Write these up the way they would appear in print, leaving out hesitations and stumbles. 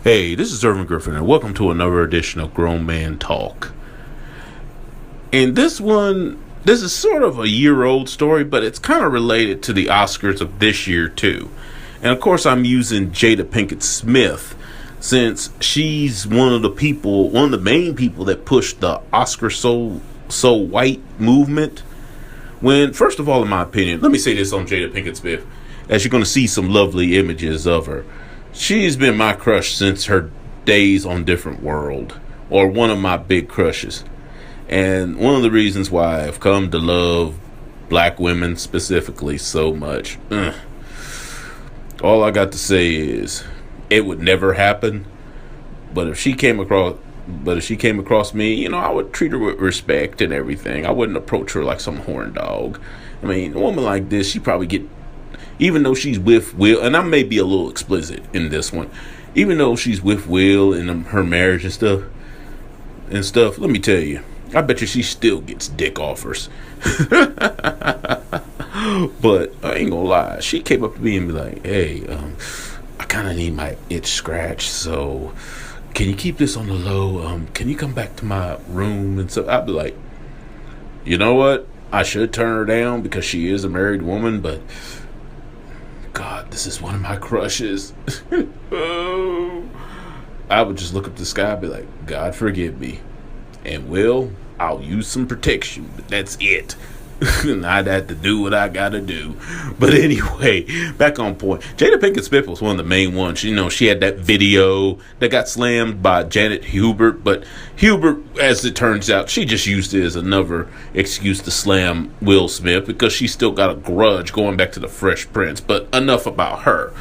Hey, this is Irvin Griffin, and welcome to another edition of Grown Man Talk. And this is sort of a year-old story, but it's kind of related to the Oscars of this year, too. And of course, I'm using Jada Pinkett Smith, since she's one of the main people that pushed the Oscar so white movement. When, first of all, in my opinion, let me say this on Jada Pinkett Smith, as you're going to see some lovely images of her. She's been my crush since her days on Different World, or one of my big crushes. And one of the reasons why I've come to love black women specifically so much. All I got to say is it would never happen. But if she came across me, I would treat her with respect and everything. I wouldn't approach her like some horn dog. I mean, a woman like this, she probably get, even though she's with Will, and I may be a little explicit in this one, even though she's with Will in her marriage and stuff, let me tell you, I bet you she still gets dick offers. But I ain't gonna lie, she came up to me and be like, hey, I kind of need my itch scratched, so can you keep this on the low? Can you come back to my room? And so I'd be like, you know what? I should turn her down because she is a married woman, but God, this is one of my crushes. I would just look up the sky and be like, God forgive me. And I'll use some protection, but that's it. And I'd have to do what I gotta do. But anyway, back on point. Jada Pinkett Smith was one of the main ones. She had that video that got slammed by Janet Hubert. But Hubert, as it turns out, she just used it as another excuse to slam Will Smith because she still got a grudge going back to the Fresh Prince. But enough about her.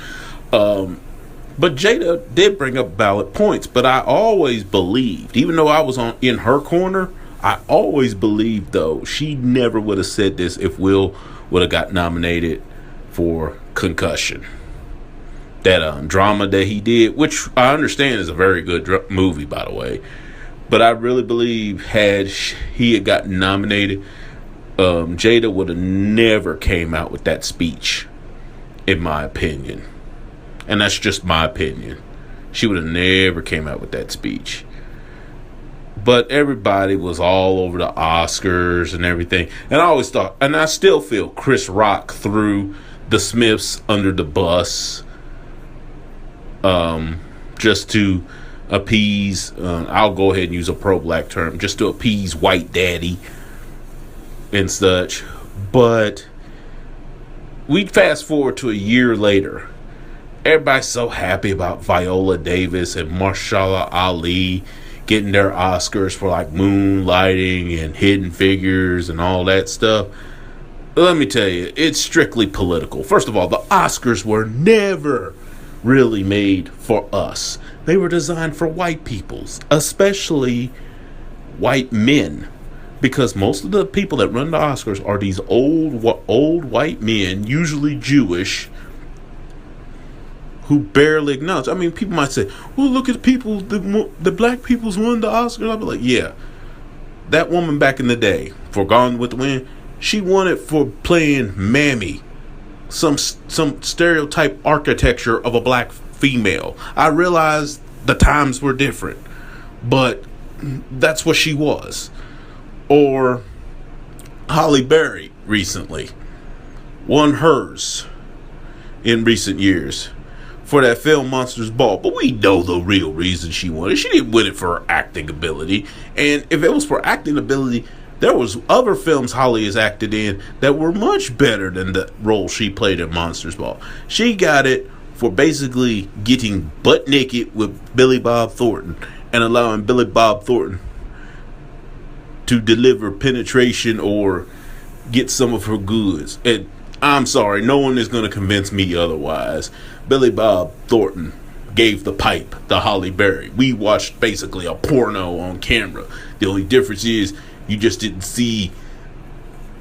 But Jada did bring up valid points. But I always believed, even though I was in her corner, I always believed, though, she never would have said this if Will would have got nominated for Concussion. That drama that he did, which I understand is a very good movie, by the way. But I really believe he had gotten nominated, Jada would have never came out with that speech, in my opinion. And that's just my opinion. She would have never came out with that speech. But everybody was all over the Oscars and everything. And I always thought, and I still feel, Chris Rock threw the Smiths under the bus just to appease, I'll go ahead and use a pro-black term, just to appease White Daddy and such. But we fast forward to a year later. Everybody's so happy about Viola Davis and Mahershala Ali getting their Oscars for like Moonlighting and Hidden Figures and all that stuff. But let me tell you, it's strictly political. First of all, the Oscars were never really made for us. They were designed for white peoples, especially white men, because most of the people that run the Oscars are these old white men, usually Jewish, who barely acknowledge. I mean, people might say, well, look at the people, the black people's won the Oscar. I'll be like, yeah, that woman back in the day for Gone with the Wind, she won it for playing Mammy, some stereotype architecture of a black female. I realize the times were different, but that's what she was. Or Halle Berry recently won hers in recent years for that film Monsters Ball. But we know the real reason she won it. She didn't win it for her acting ability. And if it was for acting ability, there was other films Holly has acted in that were much better than the role she played in Monsters Ball. She got it for basically getting butt naked with Billy Bob Thornton and allowing Billy Bob Thornton to deliver penetration or get some of her goods. And I'm sorry, no one is going to convince me otherwise. Billy Bob Thornton gave the pipe to Halle Berry. We watched basically a porno on camera. The only difference is you just didn't see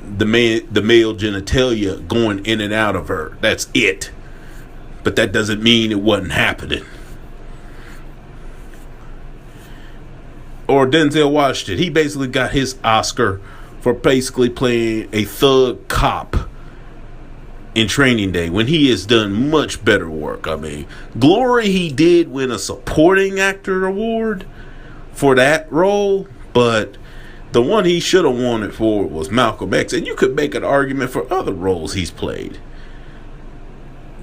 the male genitalia going in and out of her. That's it. But that doesn't mean it wasn't happening. Or Denzel Washington. He basically got his Oscar for basically playing a thug cop in Training Day when he has done much better work. I mean, Glory, he did win a supporting actor award for that role, but the one he should have won it for was Malcolm X. And you could make an argument for other roles he's played.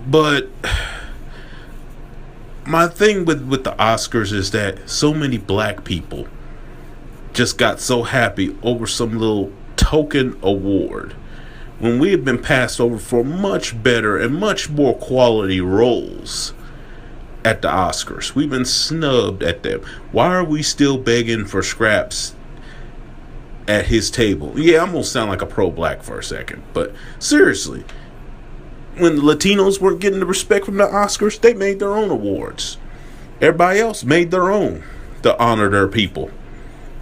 But my thing with the Oscars is that so many black people just got so happy over some little token award when we have been passed over for much better and much more quality roles at the Oscars. We've been snubbed at them. Why are we still begging for scraps at his table? Yeah, I'm gonna sound like a pro-black for a second, but seriously, when the Latinos weren't getting the respect from the Oscars, they made their own awards. Everybody else made their own to honor their people.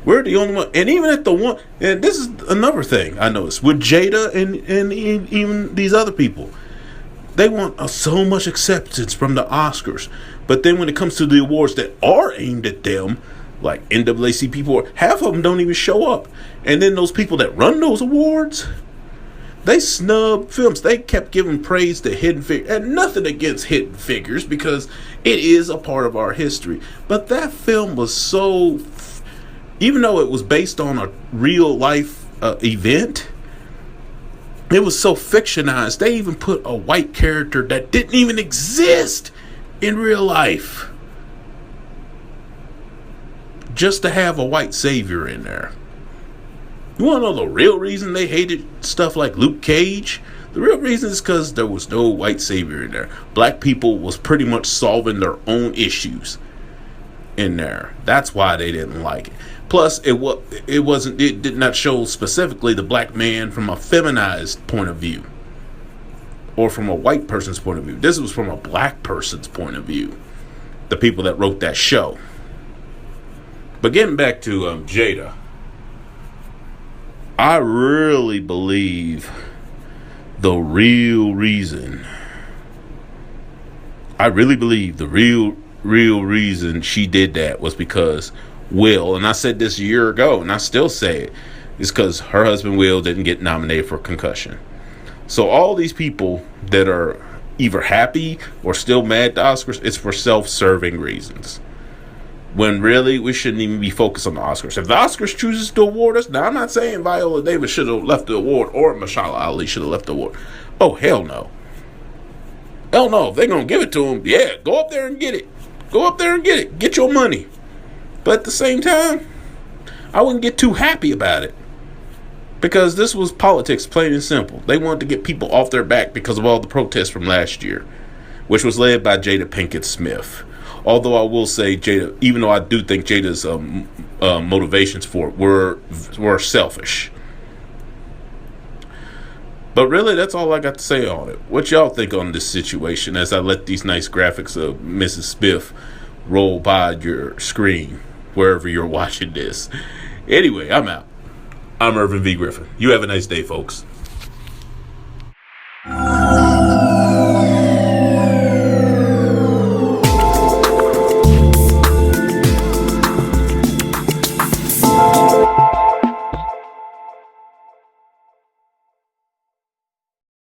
We're the only one. And even at the one, and this is another thing I noticed with Jada and even these other people, they want so much acceptance from the Oscars. But then when it comes to the awards that are aimed at them, like NAACP people, half of them don't even show up. And then those people that run those awards, they snub films. They kept giving praise to Hidden Figures. And nothing against Hidden Figures, because it is a part of our history. But that film was so... Even though it was based on a real life event, it was so fictionized. They even put a white character that didn't even exist in real life just to have a white savior in there. You want to know the real reason they hated stuff like Luke Cage? The real reason is because there was no white savior in there. Black people was pretty much solving their own issues in there. That's why they didn't like it. Plus, it did not show specifically the black man from a feminized point of view or from a white person's point of view. This was from a black person's point of view. The people that wrote that show. But getting back to Jada, I really believe the real reason she did that was because Will, and I said this a year ago, and I still say it, is because her husband Will didn't get nominated for Concussion. So all these people that are either happy or still mad at the Oscars, it's for self-serving reasons. When really, we shouldn't even be focused on the Oscars. If the Oscars chooses to award us, now I'm not saying Viola Davis should have left the award or Mahershala Ali should have left the award. Oh, hell no. Hell no. If they're going to give it to them, yeah, go up there and get it. Go up there and get it. Get your money. But at the same time, I wouldn't get too happy about it. Because this was politics, plain and simple. They wanted to get people off their back because of all the protests from last year, which was led by Jada Pinkett Smith. Although I will say Jada, even though I do think Jada's motivations for it were selfish. But really, that's all I got to say on it. What y'all think on this situation as I let these nice graphics of Mrs. Smith roll by your screen, wherever you're watching this? Anyway, I'm out. I'm Irvin V. Griffin. You have a nice day, folks.